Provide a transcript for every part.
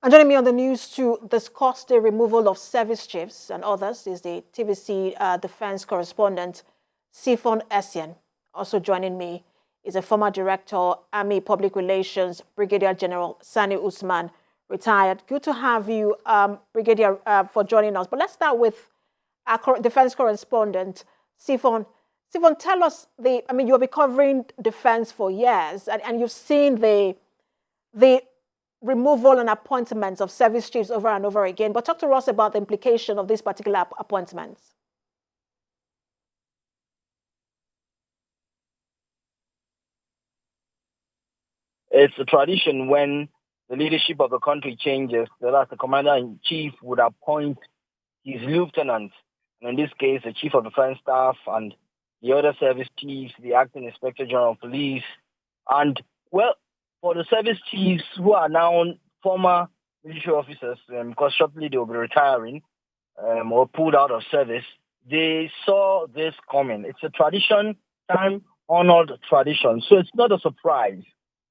And joining me on the news to discuss the removal of service chiefs and others is the TVC defense correspondent, Sifon Essien. Also joining me is a former director, Army Public Relations, Brigadier General Sani Usman, retired. Good to have you, Brigadier, for joining us. But let's start with our defense correspondent, Sifon. Sifon, tell us, you have been covering defense for years, and you've seen the removal and appointments of service chiefs over and over again. But talk to us about the implication of these particular appointments. It's a tradition when the leadership of the country changes, that the commander-in-chief would appoint his lieutenants, and in this case, the chief of defense staff and the other service chiefs, the acting inspector general of police, and, well, for the service chiefs who are now former military officers, because shortly they will be retiring or pulled out of service, they saw this coming. It's a tradition, time-honored tradition, so it's not a surprise.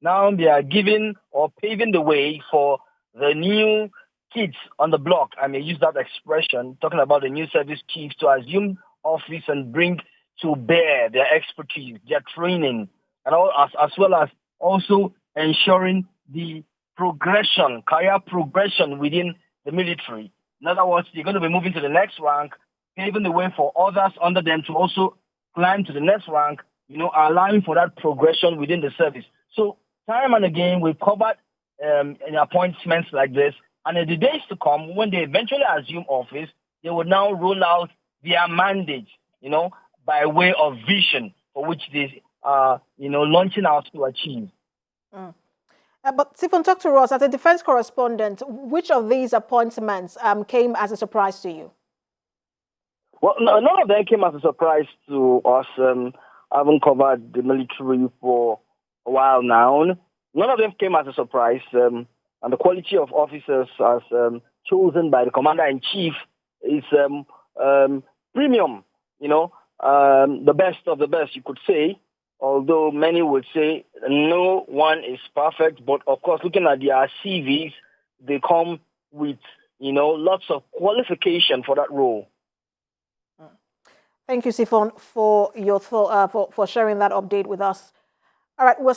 Now they are giving or paving the way for the new kids on the block, I may use that expression, talking about the new service chiefs, to assume office and bring to bear their expertise, their training, and as well as also ensuring the progression, career progression within the military. In other words, they're going to be moving to the next rank, paving the way for others under them to also climb to the next rank, allowing for that progression within the service. So time and again, we've covered appointments like this, and in the days to come, when they eventually assume office, they will now roll out their mandate, by way of vision for which they are, launching out to achieve. But Sifon, talk to us, as a defense correspondent, which of these appointments came as a surprise to you? Well, none of them came as a surprise to us. I haven't covered the military for a while now. None of them came as a surprise. And the quality of officers as chosen by the commander-in-chief is premium, the best of the best, you could say. Although many would say no one is perfect, but of course, looking at their CVs, they come with, lots of qualification for that role. Thank you, Sifon, for your for sharing that update with us. All right, we're